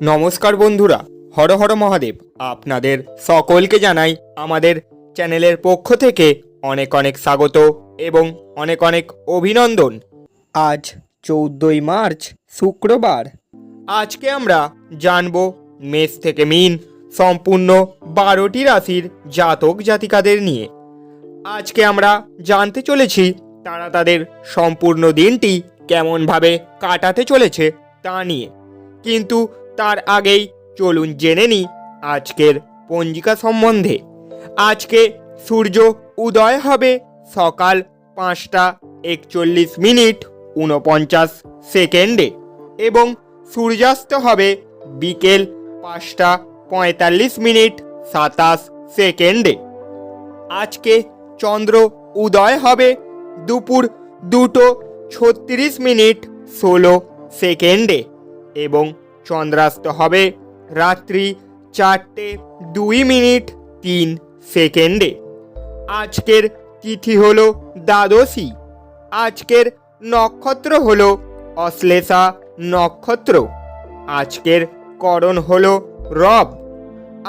নমস্কার বন্ধুরা, হর হর মহাদেব। আপনাদের সকলকে জানাই আমাদের চ্যানেলের পক্ষ থেকে অনেক অনেক স্বাগত এবং অনেক অনেক অভিনন্দন। আজ 14ই মার্চ শুক্রবার। আজকে আমরা জানব মেষ থেকে মীন সম্পূর্ণ 12টি রাশির জাতক জাতিকাদের নিয়ে। আজকে আমরা জানতে চলেছি তারা তাদের সম্পূর্ণ দিনটি কেমনভাবে কাটাতে চলেছে তা নিয়ে। কিন্তু তার আগেই চলুন জেনে নিই আজকের পঞ্জিকা সম্বন্ধে। আজকে সূর্য উদয় হবে সকাল 5:41 এবং সূর্যাস্ত হবে বিকেল 5:45 আজকে চন্দ্র উদয় হবে দুপুর 2:36 এবং চন্দ্রাস্ত হবে রাত্রি 4:02 আজকের তিথি হলো দ্বাদশী। আজকের নক্ষত্র হলো অশ্লেষা নক্ষত্র। আজকের করণ হলো রব।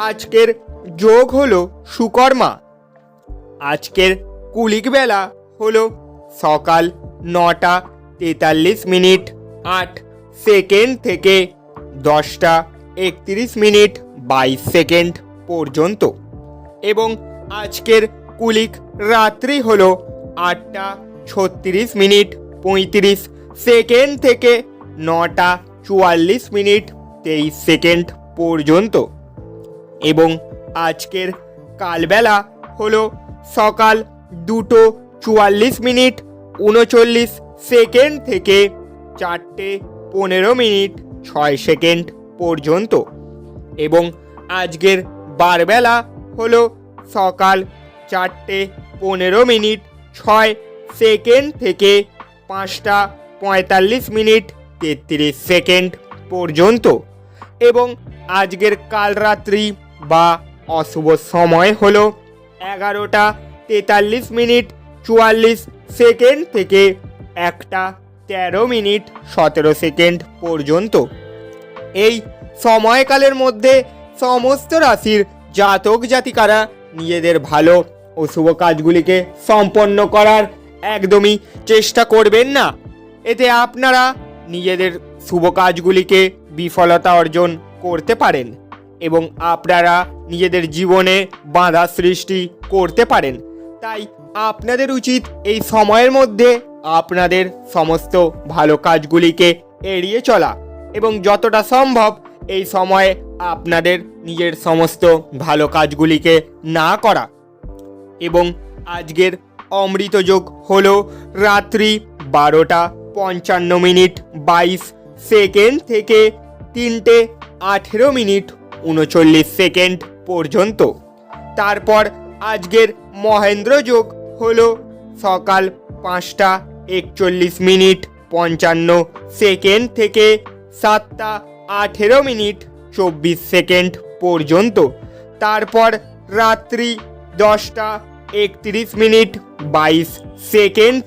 আজকের যোগ হলো সুকর্মা। আজকের কুলিক বেলা হলো সকাল 9:43 থেকে 10:31 পর্যন্ত এবং আজকের কুলিক রাত্রি হলো 8:36 থেকে 9:44 পর্যন্ত এবং আজকের কালবেলা হলো সকাল 2:44 থেকে 4:15 পর্যন্ত এবং আজকের বারবেলা হলো সকাল 4:15 থেকে 5:45 পর্যন্ত এবং আজকের কালরাত্রি বা অশুভ সময় হলো 11:43 থেকে 1:13 পর্যন্ত। এই সময়কালের মধ্যে সমস্ত রাশির জাতক জাতিকারা নিজেদের ভালো ও শুভ কাজগুলিকে সম্পন্ন করার একদমই চেষ্টা করবেন না। এতে আপনারা নিজেদের শুভ কাজগুলিকে বিফলতা অর্জন করতে পারেন এবং আপনারা নিজেদের জীবনে বাধা সৃষ্টি করতে পারেন। তাই আপনাদের উচিত এই সময়ের মধ্যে আপনাদের সমস্ত ভালো কাজগুলিকে এড়িয়ে চলা এবং যতটা সম্ভব এই সময়ে আপনাদের নিজের সমস্ত ভালো কাজগুলিকে না করা। এবং আজকের অমৃত যোগ হলো রাত্রি 12:55 থেকে 3:18 পর্যন্ত। তারপর আজকের মহেন্দ্র যোগ হলো সকাল 5:41 থেকে 7:18 পর্যন্ত। তারপর রাত্রি 10:31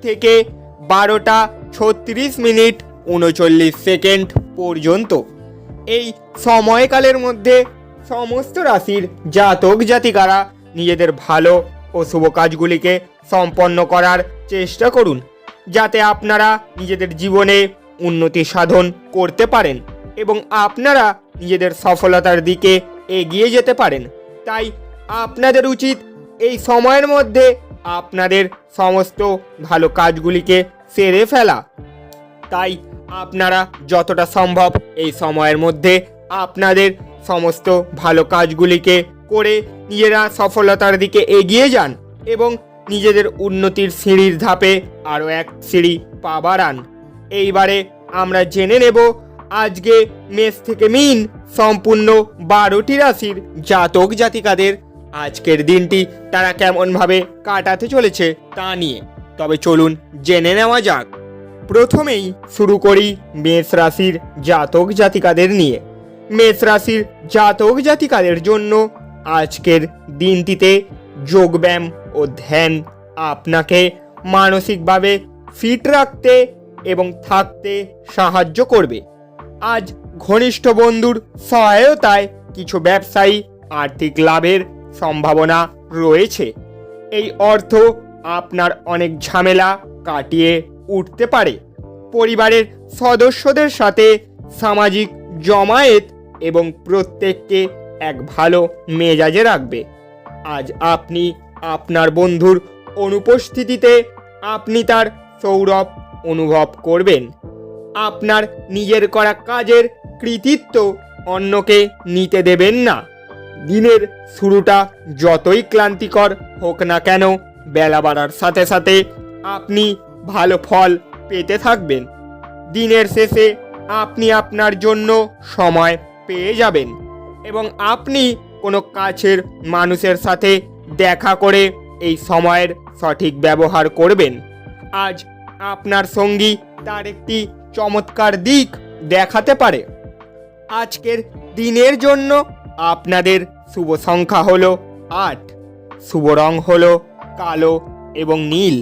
থেকে 12:36 পর্যন্ত। এই সময়কালের মধ্যে সমস্ত রাশির জাতক জাতিকারা নিজেদের ভালো ও শুভ কাজগুলিকে সম্পন্ন করার চেষ্টা করুন, যাতে আপনারা নিজেদের জীবনে উন্নতি সাধন করতে পারেন এবং আপনারা নিজেদের সফলতার দিকে এগিয়ে যেতে পারেন। তাই আপনাদের উচিত এই সময়ের মধ্যে আপনাদের সমস্ত ভালো কাজগুলিকে সেরে ফেলা। তাই আপনারা যতটা সম্ভব এই সময়ের মধ্যে আপনাদের সমস্ত ভালো কাজগুলিকে করে নিজেরা সফলতার দিকে এগিয়ে যান এবং নিজেদের উন্নতির সিঁড়ির ধাপে আরও এক সিঁড়ি পা বাড়ান। এইবারে আমরা জেনে নেব আজকে মেষ থেকে মীন সম্পূর্ণ 12টি রাশির জাতক জাতিকাদের আজকের দিনটি তারা কেমনভাবে কাটাতে চলেছে তা নিয়ে। তবে চলুন জেনে নেওয়া যাক। প্রথমেই শুরু করি মেষ রাশির জাতক জাতিকাদের নিয়ে। মেষ রাশির জাতক জাতিকাদের জন্য আজকের দিনটিতে যোগব্যায়াম ও ধ্যান আপনাকে মানসিকভাবে ফিট রাখতে এবং থাকতে সাহায্য করবে। আজ ঘনিষ্ঠ বন্ধুর সহায়তায় কিছু ব্যবসায়ী আর্থিক লাভের সম্ভাবনা রয়েছে। এই অর্থ আপনার অনেক ঝামেলা কাটিয়ে উঠতে পারে। পরিবারের সদস্যদের সাথে সামাজিক জমায়েত এবং প্রত্যেককে এক ভালো মেজাজে রাখবে। আজ আপনি আপনার বন্ধুর অনুপস্থিতিতে আপনি তার সৌরভ অনুভব করবেন। আপনার নিজের করা কাজের কৃতিত্ব অন্যকে নিতে দেবেন না। দিনের শুরুটা যতই ক্লান্তিকর হোক না কেন, বেলা বাড়ার সাথে সাথে আপনি ভালো ফল পেতে থাকবেন। দিনের শেষে আপনি আপনার জন্য সময় পেয়ে যাবেন এবং আপনি কোনো কাছের মানুষের সাথে দেখা করে এই সময়ের সঠিক ব্যবহার করবেন। আজ আপনার সঙ্গী তার একটি চমৎকার দিক দেখাতে পারে। আজকের দিনের জন্য আপনাদের শুভ সংখ্যা হলো 8, শুভ রং হলো কালো এবং নীল,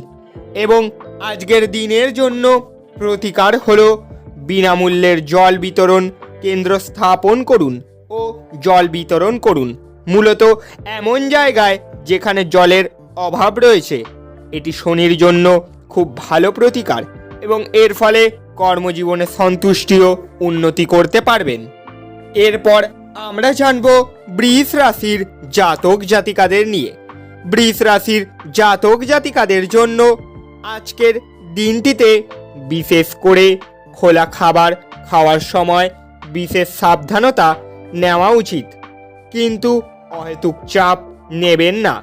এবং আজকের দিনের জন্য প্রতিকার হলো বিনামূল্যের জল বিতরণ কেন্দ্র স্থাপন করুন ও জল বিতরণ করুন, মূলত এমন জায়গায় যেখানে জলের অভাব রয়েছে। এটি শনির জন্য খুব ভালো প্রতিকার এবং এর ফলে কর্মজীবনে সন্তুষ্টি ও উন্নতি করতে পারবেন। এরপর আমরা জানব বৃষ রাশির জাতক জাতিকাদের নিয়ে। বৃষ রাশির জাতক জাতিকাদের জন্য আজকের দিনটিতে বিশেষ করে খোলা খাবার খাওয়ার সময় বিশেষ সাবধানতা নেওয়া উচিত, কিন্তু অহেতুক চাপ নেবেন না,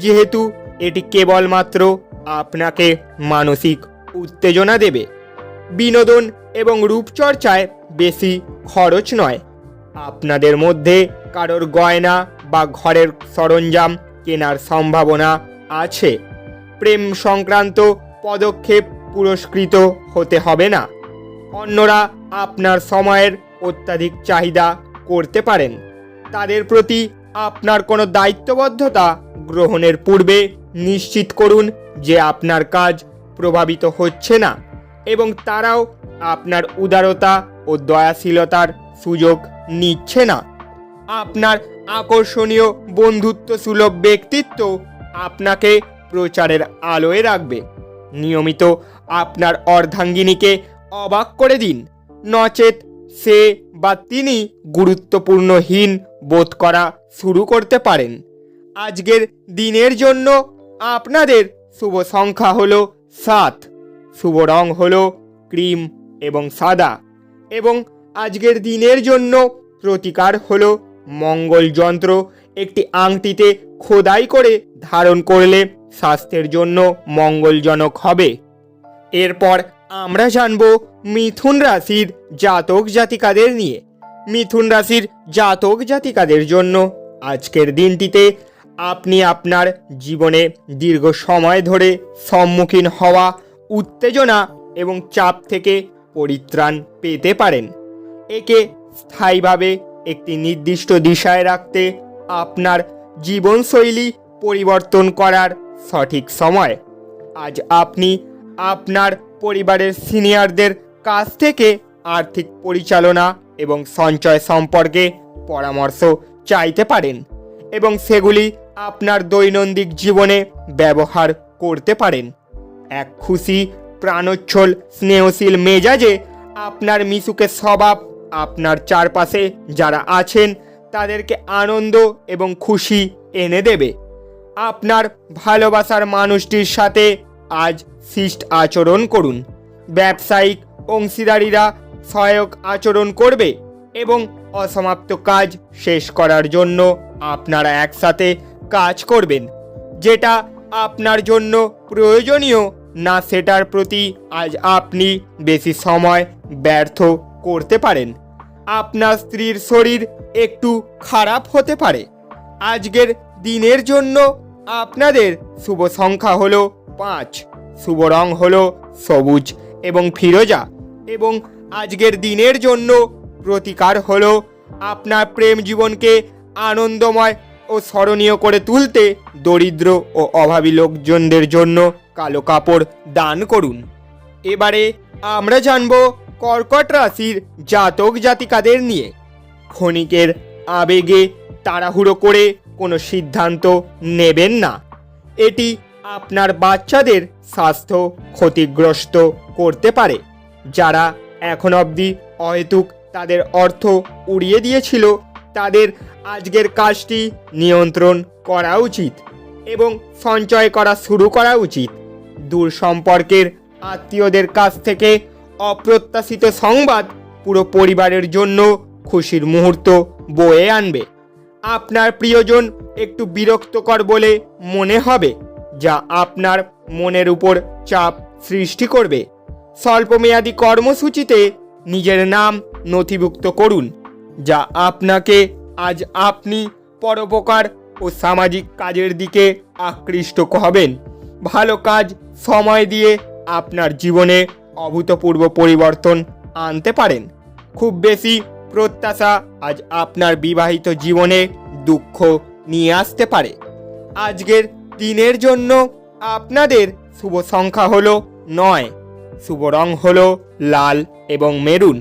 যেহেতু এটি কেবলমাত্র আপনাকে মানসিক উত্তেজনা দেবে। বিনোদন এবং রূপচর্চায় বেশি খরচ নয়। আপনাদের মধ্যে কারোর গয়না বা ঘরের সরঞ্জাম কেনার সম্ভাবনা আছে। প্রেম সংক্রান্ত পদক্ষেপ পুরস্কৃত হতে হবে না। অন্যরা আপনার সময়ের অত্যাধিক চাহিদা করতে পারেন। তাদের প্রতি আপনার কোনো দায়িত্ববদ্ধতা গ্রহণের পূর্বে নিশ্চিত করুন যে আপনার কাজ প্রভাবিত হচ্ছে না এবং তারাও আপনার উদারতা ও দয়াশীলতার সুযোগ নিচ্ছে না। আপনার আকর্ষণীয় বন্ধুত্ব সুলভ ব্যক্তিত্ব আপনাকে প্রচারের আলোয় রাখবে। নিয়মিত আপনার অর্ধাঙ্গিনীকে অবাক করে দিন, নচেত সে বা তিনি গুরুত্বপূর্ণহীন বোধ করা শুরু করতে পারেন। আজকের দিনের জন্য আপনাদের শুভ সংখ্যা হলো 7, শুভ রং হলো ক্রিম এবং সাদা, এবং আজকের দিনের জন্য প্রতিকার হলো মঙ্গল যন্ত্র একটি আংটিতে খোদাই করে ধারণ করলে স্বাস্থ্যের জন্য মঙ্গলজনক হবে। এরপর আমরা জানব মিথুন রাশির জাতক জাতিকাদের নিয়ে। মিথুন রাশির জাতক জাতিকাদের জন্য আজকের দিনটিতে আপনি আপনার জীবনে দীর্ঘ সময় ধরে সম্মুখীন হওয়া উত্তেজনা এবং চাপ থেকে পরিত্রাণ পেতে পারেন। একে স্থায়ীভাবে একটি নির্দিষ্ট দিশায় রাখতে আপনার জীবনশৈলী পরিবর্তন করার সঠিক সময়। আজ আপনি আপনার পরিবারের সিনিয়রদের কাছ থেকে আর্থিক পরিচালনা এবং সঞ্চয় সম্পর্কে পরামর্শ চাইতে পারেন এবং সেগুলি আপনার দৈনন্দিন জীবনে ব্যবহার করতে পারেন। এক খুশি, প্রাণোচ্ছল, স্নেহশীল মেজাজে আপনার মিশুকে স্বভাব আপনার চারপাশে যারা আছেন তাদেরকে আনন্দ এবং খুশি এনে দেবে। আপনার ভালোবাসার মানুষটির সাথে আজ শিষ্ট আচরণ করুন। ব্যবসায়িক অংশীদারিরা সহায়ক আচরণ করবে এবং অসমাপ্ত কাজ শেষ করার জন্য আপনারা একসাথে কাজ করবেন। যেটা আপনার জন্য প্রয়োজনীয় না সেটার প্রতি আজ আপনি বেশি সময় ব্যর্থ করতে পারেন। আপনার স্ত্রীর শরীর একটু খারাপ হতে পারে। আজকের দিনের জন্য আপনাদের শুভ সংখ্যা হলো 5, শুভ রং হলো সবুজ এবং ফিরোজা, এবং আজকের দিনের জন্য প্রতিকার হলো আপনার প্রেম জীবনকে আনন্দময় ও স্মরণীয় করে তুলতে দরিদ্র ও অভাবী লোকজনদের জন্য কালো কাপড় দান করুন। এবারে আমরা জানব কর্কট রাশির জাতক জাতিকাদের নিয়ে ক্ষণিকের আবেগে তাড়াহুড়ো করে কোনো সিদ্ধান্ত নেবেন না। এটি আপনার বাচ্চাদের স্বাস্থ্য ক্ষতিগ্রস্ত করতে পারে। যারা এখন অবধি অহেতুক তাদের অর্থ উড়িয়ে দিয়েছিল, তাদের আজকের কাজটি নিয়ন্ত্রণ করা উচিত এবং সঞ্চয় করা শুরু করা উচিত। দূর সম্পর্কের আত্মীয়দের কাছ থেকে অপ্রত্যাশিত সংবাদ পুরো পরিবারের জন্য খুশির মুহূর্ত বয়ে আনবে। আপনার প্রিয়জন একটু বিরক্তকর বলে মনে হবে, যা আপনার মনের উপর চাপ সৃষ্টি করবে। স্বল্পমেয়াদী কর্মসূচিতে নিজের নাম নথিভুক্ত করুন, যা আপনাকে আজ আপনি পরোপকার ও সামাজিক কাজের দিকে আকৃষ্ট হবেন। ভালো কাজ সময় দিয়ে আপনার জীবনে অভূতপূর্ব পরিবর্তন আনতে পারেন। খুব বেশি প্রত্যাশা আজ আপনার বিবাহিত জীবনে দুঃখ নিয়ে আসতে পারে। আজকের দিনের জন্য আপনাদের শুভ সংখ্যা হলো 9, শুভ রং হলো লাল এবং মেরুন,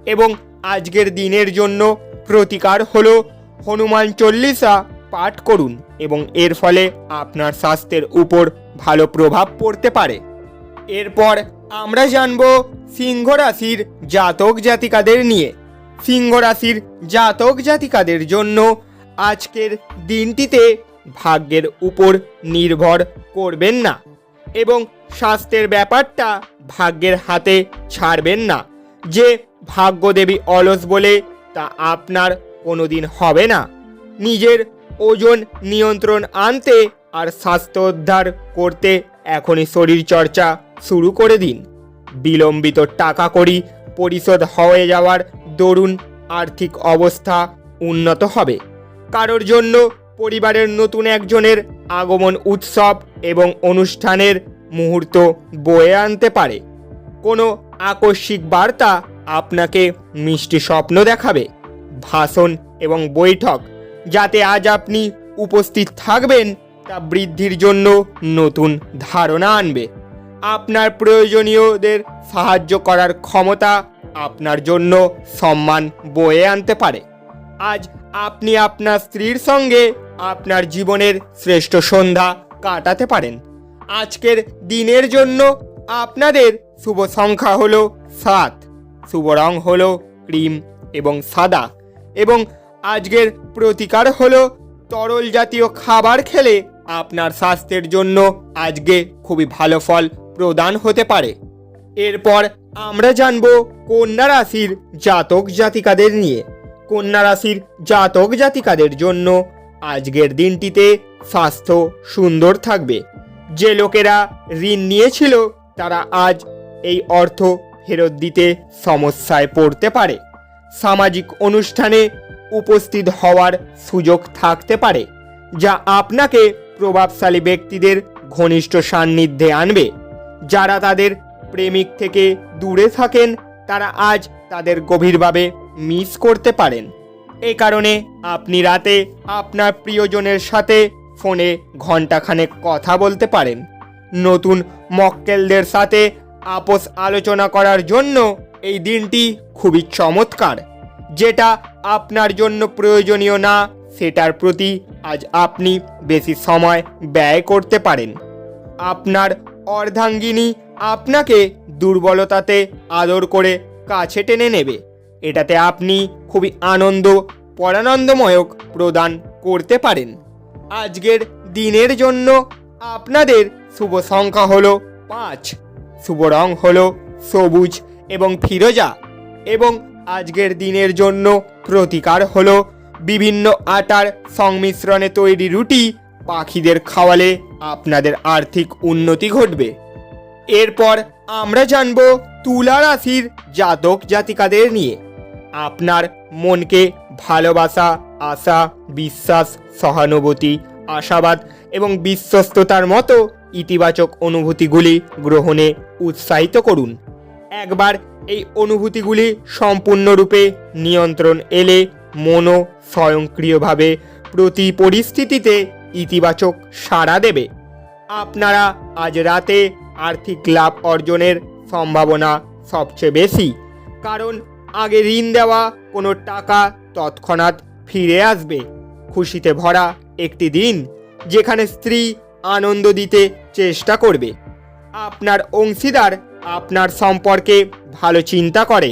এবং আজকের দিনের জন্য প্রতিকার হলো হনুমান চল্লিশা পাঠ করুন এবং এর ফলে আপনার স্বাস্থ্যের উপর ভালো প্রভাব পড়তে পারে। এরপর আমরা জানব সিংহ রাশির জাতক জাতিকাদের নিয়ে। সিংহ রাশির জাতক জাতিকাদের জন্য আজকের দিনটিতে ভাগ্যের উপর নির্ভর করবেন না এবং স্বাস্থ্যের ব্যাপারটা ভাগ্যের হাতে ছাড়বেন না। যে ভাগ্যদেবী অলস বলে তা আপনার কোনোদিন হবে না। নিজের ওজন নিয়ন্ত্রণ আনতে আর স্বাস্থ্য উদ্ধার করতে এখনই শরীরচর্চা শুরু করে দিন। বিলম্বিত টাকা কড়ি পরিশোধ হয়ে যাওয়ার দরুন আর্থিক অবস্থা উন্নত হবে। কারোর জন্য পরিবারের নতুন একজনের আগমন উৎসব এবং অনুষ্ঠানের মুহূর্ত বয়ে আনতে পারে। কোনো আকস্মিক বার্তা আপনাকে মিষ্টি স্বপ্ন দেখাবে। ভাষণ এবং বৈঠক যাতে আজ আপনি উপস্থিত থাকবেন তা বৃদ্ধির জন্য নতুন ধারণা আনবে। আপনার প্রয়োজনীয়দের সাহায্য করার ক্ষমতা আপনার জন্য সম্মান বয়ে আনতে পারে। আজ আপনি আপনার স্ত্রীর সঙ্গে আপনার জীবনের শ্রেষ্ঠ সন্ধ্যা কাটাতে পারেন। আজকের দিনের জন্য আপনাদের শুভ সংখ্যা হলো 7, শুভ রং হলো ক্রিম এবং সাদা, এবং আজকের প্রতিকার হলো তরল জাতীয় খাবার খেলে আপনার স্বাস্থ্যের জন্য আজকে খুবই ভালো ফল প্রদান হতে পারে। এরপর আমরা জানব কন্যা রাশির জাতক জাতিকাদের নিয়ে। কন্যা রাশির জাতক জাতিকাদের জন্য আজকের দিনটিতে স্বাস্থ্য সুন্দর থাকবে। যে লোকেরা ঋণ নিয়েছিল তারা আজ এই অর্থ ফেরত দিতে সমস্যায় পড়তে পারে। সামাজিক অনুষ্ঠানে উপস্থিত হওয়ার সুযোগ থাকতে পারে, যা আপনাকে প্রভাবশালী ব্যক্তিদের ঘনিষ্ঠ সান্নিধ্যে আনবে। যারা তাদের প্রেমিক থেকে দূরে থাকেন তারা আজ তাদের গভীরভাবে মিস করতে পারেন। এই কারণে আপনি রাতে আপনার প্রিয়জনের সাথে ফোনে ঘণ্টাখানেক কথা বলতে পারেন। নতুন মক্কেলদের সাথে আপোষ আলোচনা করার জন্য এই দিনটি খুবই চমৎকার। যেটা আপনার জন্য প্রয়োজনীয় না সেটার প্রতি আজ আপনি বেশি সময় ব্যয় করতে পারেন। আপনার অর্ধাঙ্গিনী আপনাকে দুর্বলতাতে আদর করে কাছে টেনে নেবে। এটাতে আপনি খুবই পরানন্দময়ক প্রদান করতে পারেন। আজকের দিনের জন্য আপনাদের শুভ সংখ্যা হলো 5, শুভ রং হলো সবুজ এবং ফিরোজা, এবং আজকের দিনের জন্য প্রতিকার হলো বিভিন্ন আটার সংমিশ্রণে তৈরি রুটি পাখিদের খাওয়ালে আপনাদের আর্থিক উন্নতি ঘটবে। এরপর আমরা জানব তুলা রাশির জাতক জাতিকাদের নিয়ে। আপনার মনকে ভালোবাসা, আশা, বিশ্বাস, সহানুভূতি, আশাবাদ এবং বিশ্বস্ততার মতো ইতিবাচক অনুভূতিগুলি গ্রহণে উৎসাহিত করুন। একবার এই অনুভূতিগুলি সম্পূর্ণরূপে নিয়ন্ত্রণ এলে মনও স্বয়ংক্রিয়ভাবে প্রতি পরিস্থিতিতে ইতিবাচক সাড়া দেবে। আপনারা আজ রাতে আর্থিক লাভ অর্জনের সম্ভাবনা সবচেয়ে বেশি। কারণ আগে ঋণ দেওয়া কোনো টাকা তৎক্ষণাৎ ফিরে আসবে। খুশিতে ভরা একটি দিন, যেখানে স্ত্রী আনন্দ দিতে চেষ্টা করবে। আপনার অংশীদার আপনার সম্পর্কে ভালো চিন্তা করে,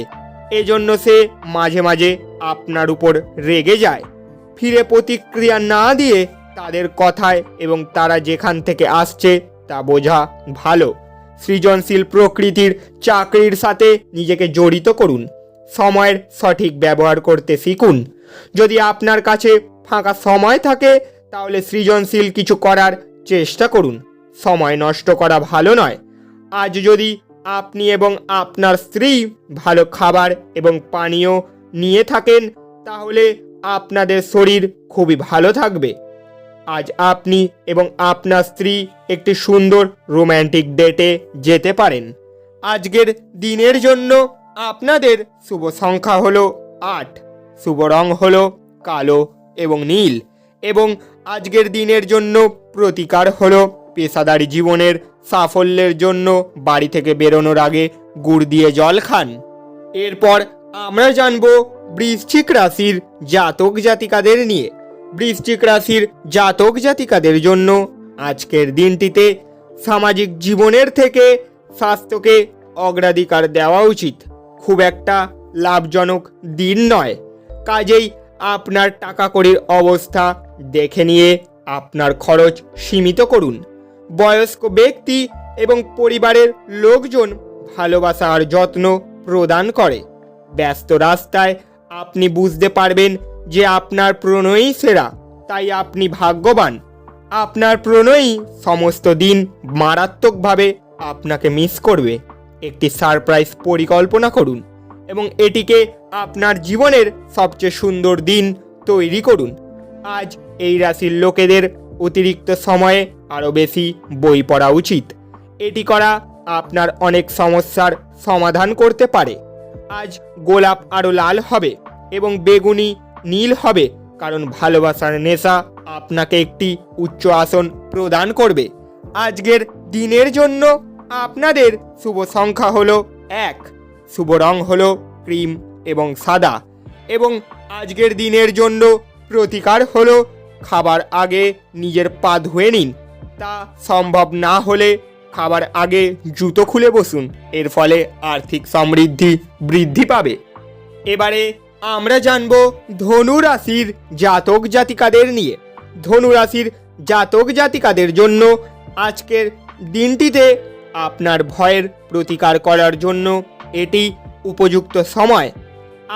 এজন্য সে মাঝে মাঝে আপনার উপর রেগে যায়। ফিরে প্রতিক্রিয়া না দিয়ে তাদের কথায় এবং তারা যেখান থেকে আসছে তা বোঝা ভালো। সৃজনশীল প্রকৃতির চাকরির সাথে নিজেকে জড়িত করুন। সময়ের সঠিক ব্যবহার করতে শিখুন। যদি আপনার কাছে ফাঁকা সময় থাকে তাহলে সৃজনশীল কিছু করার চেষ্টা করুন। সময় নষ্ট করা ভালো নয়। আজ যদি আপনি এবং আপনার স্ত্রী ভালো খাবার এবং পানীয় নিয়ে থাকেন তাহলে আপনাদের শরীর খুবই ভালো থাকবে। আজ আপনি এবং আপনার স্ত্রী একটি সুন্দর রোম্যান্টিক ডেটে যেতে পারেন। আজকের দিনের জন্য আপনাদের শুভ সংখ্যা হলো 8, শুভ রং হলো কালো এবং নীল, এবং আজকের দিনের জন্য প্রতিকার হলো পেশাদারি জীবনের সাফল্যের জন্য বাড়ি থেকে বেরোনোর আগে গুড় দিয়ে জল খান। এরপর আমরা জানব বৃশ্চিক রাশির জাতক জাতিকাদের নিয়ে। বৃশ্চিক রাশির জাতক জাতিকাদের জন্য আজকের দিনটিতে সামাজিক জীবনের থেকে স্বাস্থ্যকে অগ্রাধিকার দেওয়া উচিত। খুব একটা লাভজনক দিন নয়, কাজেই আপনার টাকা কড়ির অবস্থা দেখে নিয়ে আপনার খরচ সীমিত করুন। বয়স্ক ব্যক্তি এবং পরিবারের লোকজন ভালোবাসা আর যত্ন প্রদান করে। ব্যস্ত রাস্তায় আপনি বুঝতে পারবেন যে আপনার প্রণয়ী সেরা, তাই আপনি ভাগ্যবান। আপনার প্রণয়ী সমস্ত দিন মারাত্মকভাবে আপনাকে মিস করবে। একটি সারপ্রাইজ পরিকল্পনা করুন এবং এটিকে আপনার জীবনের সবচেয়ে সুন্দর দিন তৈরি করুন। আজ এই রাশির লোকেদের অতিরিক্ত সময়ে আরও বেশি বই পড়া উচিত। এটি করা আপনার অনেক সমস্যার সমাধান করতে পারে। আজ গোলাপ আরও লাল হবে এবং বেগুনি নীল হবে, কারণ ভালোবাসার নেশা আপনাকে একটি উচ্চ আসন প্রদান করবে। আজকের দিনের জন্য আপনাদের শুভ সংখ্যা হলো 1, শুভ রং হলো ক্রিম এবং সাদা, এবং আজকের দিনের জন্য প্রতিকার হলো খাবার আগে নিজের পা ধুয়ে নিন। তা সম্ভব না হলে খাবার আগে জুতো খুলে বসুন, এর ফলে আর্থিক সমৃদ্ধি বৃদ্ধি পাবে। এবারে আমরা জানব ধনু রাশির জাতক জাতিকাদের নিয়ে। ধনু রাশির জাতক জাতিকাদের জন্য আজকের দিনটিতে আপনার ভয়ের প্রতিকার করার জন্য এটি উপযুক্ত সময়।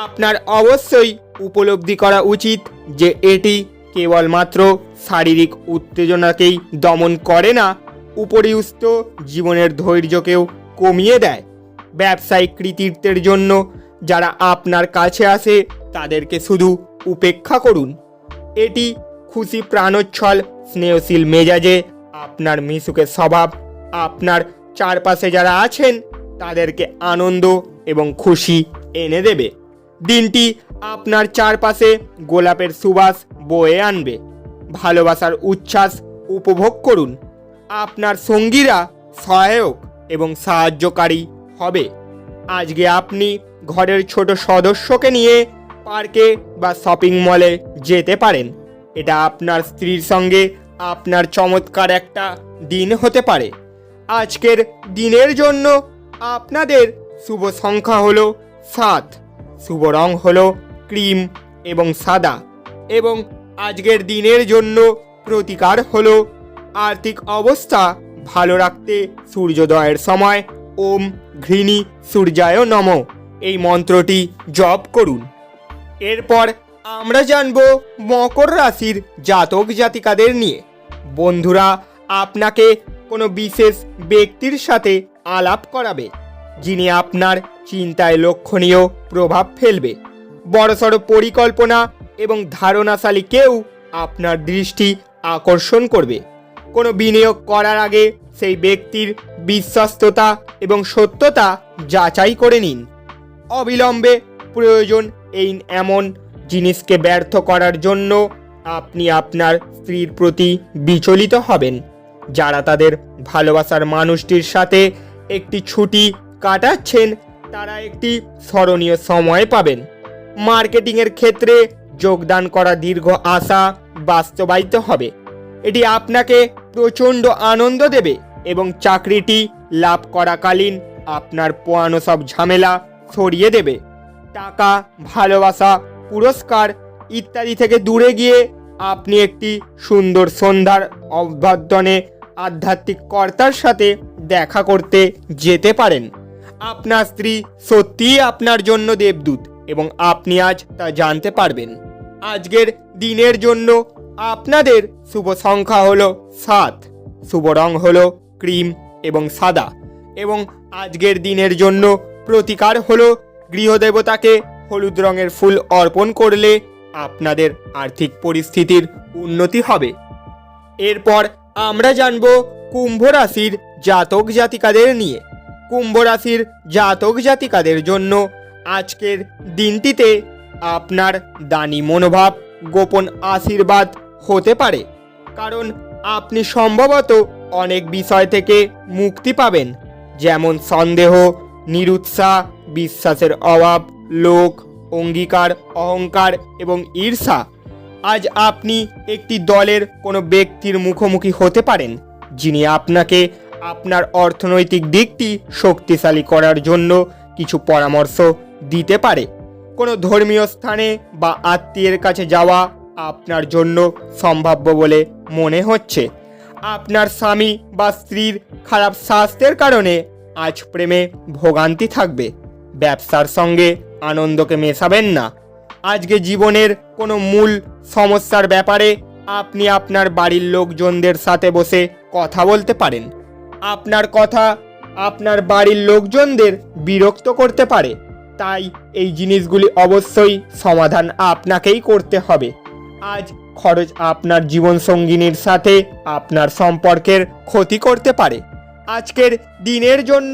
আপনার অবশ্যই উপলব্ধি করা উচিত যে এটি কেবলমাত্র শারীরিক উত্তেজনাকেই দমন করে না, উপরিউক্ত জীবনের ধৈর্যকেও কমিয়ে দেয়। ব্যবসায়িক কৃতিত্বের জন্য যারা আপনার কাছে আসে তাদেরকে শুধু উপেক্ষা করুন। এটি খুশি প্রাণোচ্ছল স্নেহশীল মেজাজে আপনার মিশুকে স্বভাব আপনার চারপাশে যারা আছেন তাদেরকে আনন্দ এবং খুশি এনে দেবে। দিনটি আপনার চারপাশে গোলাপের সুবাস বয়ে আনবে। ভালোবাসার উচ্ছ্বাস উপভোগ করুন। আপনার সঙ্গীরা সহায়ক এবং সাহায্যকারী হবে। আজকে আপনি ঘরের ছোট সদস্যকে নিয়ে পার্কে বা শপিং মলে যেতে পারেন। এটা আপনার স্ত্রীর সঙ্গে আপনার চমৎকার একটা দিন হতে পারে। আজকের দিনের জন্য আপনাদের শুভ সংখ্যা হলো 7, শুভ রং হলো ক্রিম এবং সাদা, এবং আজকের দিনের জন্য প্রতিকার হলো আর্থিক অবস্থা ভালো রাখতে সূর্যোদয়ের সময় ওম ঘৃণী সূর্যায় নমঃ এই মন্ত্রটি জপ করুন। এরপর আমরা জানব মকর রাশির জাতক জাতিকাদের নিয়ে। বন্ধুরা আপনাকে কোনো বিশেষ ব্যক্তির সাথে আলাপ করাবে, যিনি আপনার চিন্তায় লক্ষণীয় প্রভাব ফেলবে। বড়সড় পরিকল্পনা এবং ধারণাশালী কেউ আপনার দৃষ্টি আকর্ষণ করবে। কোনো বিনিয়োগ করার আগে সেই ব্যক্তির বিশ্বস্ততা এবং সত্যতা যাচাই করে নিন। অবিলম্বে প্রয়োজন এই এমন জিনিসকে ব্যর্থ করার জন্য আপনি আপনার স্ত্রীর প্রতি বিচলিত হবেন। যারা তাদের ভালোবাসার মানুষটির সাথে একটি ছুটি কাটাচ্ছেন তারা একটি স্মরণীয় সময় পাবেন। মার্কেটিংয়ের ক্ষেত্রে যোগদান করা দীর্ঘ আশা বাস্তবায়িত হবে। এটি আপনাকে প্রচণ্ড আনন্দ দেবে এবং চাকরিটি লাভ করাকালীন আপনার পোয়ানো সব ঝামেলা সরিয়ে দেবে। টাকা, ভালোবাসা, পুরস্কার ইত্যাদি থেকে দূরে গিয়ে আপনি একটি সুন্দর সন্ধ্যার অভ্যর্থনে আধ্যাত্মিক কর্তার সাথে দেখা করতে যেতে পারেন। আপনার স্ত্রী সত্যিই আপনার জন্য দেবদূত এবং আপনি আজ তা জানতে পারবেন। আজকের দিনের জন্য আপনাদের শুভ সংখ্যা হলো 7, শুভ রং হলো ক্রিম এবং সাদা, এবং আজকের দিনের জন্য প্রতিকার হলো গৃহদেবতাকে হলুদ রঙের ফুল অর্পণ করলে আপনাদের আর্থিক পরিস্থিতির উন্নতি হবে। এরপর আমরা জানব কুম্ভ রাশির জাতক জাতিকাদের নিয়ে। কুম্ভ রাশির জাতক জাতিকাদের জন্য আজকের দিনটিতে আপনার দানী মনোভাব গোপন আশীর্বাদ হতে পারে, কারণ আপনি সম্ভবত অনেক বিষয় থেকে মুক্তি পাবেন, যেমন সন্দেহ, নিরুৎসাহ, বিশ্বাসের অভাব, লোক, অঙ্গীকার, অহংকার এবং ঈর্ষা। আজ আপনি একটি দলের কোনো ব্যক্তির মুখোমুখি হতে পারেন, যিনি আপনাকে আপনার অর্থনৈতিক দিকটি শক্তিশালী করার জন্য কিছু পরামর্শ দিতে পারে। কোনো ধর্মীয় স্থানে বা আত্মীয়ের কাছে যাওয়া আপনার জন্য সম্ভাব্য বলে মনে হচ্ছে। আপনার স্বামী বা স্ত্রীর খারাপ স্বাস্থ্যের কারণে আজ প্রেমে ভোগান্তি থাকবে। ব্যবসার সঙ্গে আনন্দকে মেশাবেন না। আজকে জীবনের কোনো মূল সমস্যার ব্যাপারে আপনি আপনার বাড়ির লোকজনদের সাথে বসে কথা বলতে পারেন। আপনার কথা আপনার বাড়ির লোকজনদের বিরক্ত করতে পারে, তাই এই জিনিসগুলি অবশ্যই সমাধান আপনাকেই করতে হবে। আজ খরচ আপনার জীবনসঙ্গিনীর সাথে আপনার সম্পর্কের ক্ষতি করতে পারে। আজকের দিনের জন্য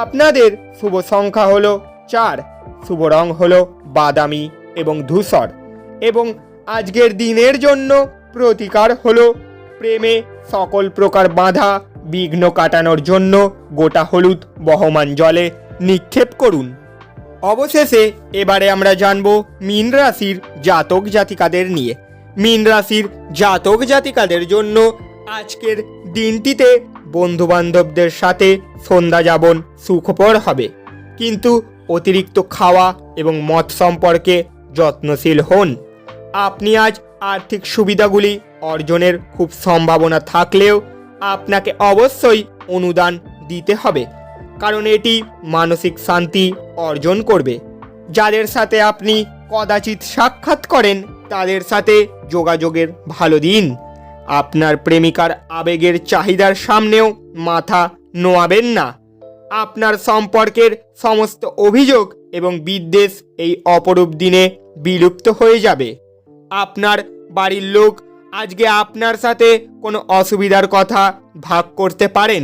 আপনাদের শুভ সংখ্যা হলো 4, শুভ রং হলো বাদামি এবং ধূসর, এবং আজকের দিনের জন্য প্রতিকার হলো প্রেমে সকল প্রকার বাধা বিঘ্ন কাটানোর জন্য গোটা হলুদ বহমান জলে নিক্ষেপ করুন। অবশেষে এবারে আমরা জানব মীন রাশির জাতক জাতিকাদের নিয়ে। মীন রাশির জাতক জাতিকাদের জন্য আজকের দিনটিতে বন্ধুবান্ধবদের সাথে সন্ধ্যা যাপন সুখকর হবে, কিন্তু অতিরিক্ত খাওয়া এবং মদ সম্পর্কে যত্নশীল হন। আপনি আজ আর্থিক সুবিধাগুলি অর্জনের খুব সম্ভাবনা থাকলেও আপনাকে অবশ্যই অনুদান দিতে হবে, কারণ এটি মানসিক শান্তি অর্জন করবে। যাদের সাথে আপনি কদাচিৎ সাক্ষাৎ করেন তাদের সাথে যোগাযোগের ভালো দিন। আপনার প্রেমিকার আবেগের চাহিদার সামনেও মাথা নোয়াবেন না। আপনার সম্পর্কের সমস্ত অভিযোগ এবং বিদ্বেষ এই অপরূপ দিনে বিলুপ্ত হয়ে যাবে। আপনার বাড়ির লোক আজকে আপনার সাথে কোনো অসুবিধার কথা ভাগ করতে পারেন,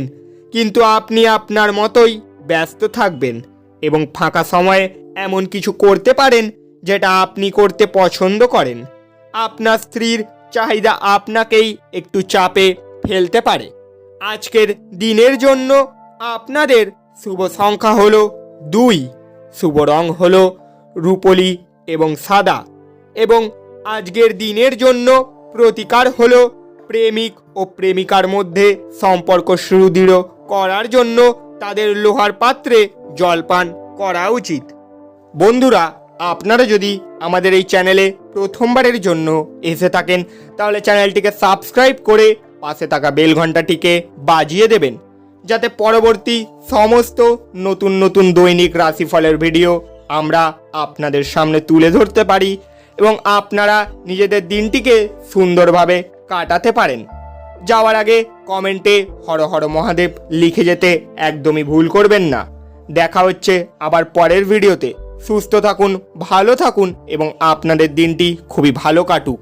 কিন্তু আপনি আপনার মতোই ব্যস্ত থাকবেন এবং ফাঁকা সময়ে এমন কিছু করতে পারেন যেটা আপনি করতে পছন্দ করেন। আপনার স্ত্রীর চাহিদা আপনাকেই একটু চাপে ফেলতে পারে। আজকের দিনের জন্য আপনাদের শুভ সংখ্যা হলো 2, শুভ রং হলো রূপলি এবং সাদা, এবং আজকের দিনের জন্য প্রতিকার হলো প্রেমিক ও প্রেমিকার মধ্যে সম্পর্ক সুদৃঢ় করার জন্য তাদের লোহার পাত্রে জলপান করা উচিত। বন্ধুরা, আপনারা যদি আমাদের এই চ্যানেলে প্রথমবারের জন্য এসে থাকেন তাহলে চ্যানেলটিকে সাবস্ক্রাইব করে পাশে থাকা বেল ঘন্টাটিকে বাজিয়ে দেবেন, যাতে পরবর্তী সমস্ত নতুন নতুন দৈনিক রাশিফলের ভিডিও আমরা আপনাদের সামনে তুলে ধরতে পারি এবং আপনারা নিজেদের দিনটিকে সুন্দরভাবে কাটাতে পারেন। যাওয়ার আগে কমেন্টে হর হর মহাদেব লিখে যেতে একদমই ভুল করবেন না। দেখা হচ্ছে আবার পরের ভিডিওতে। সুস্থ থাকুন, ভালো থাকুন এবং আপনাদের দিনটি খুবই ভালো কাটুক।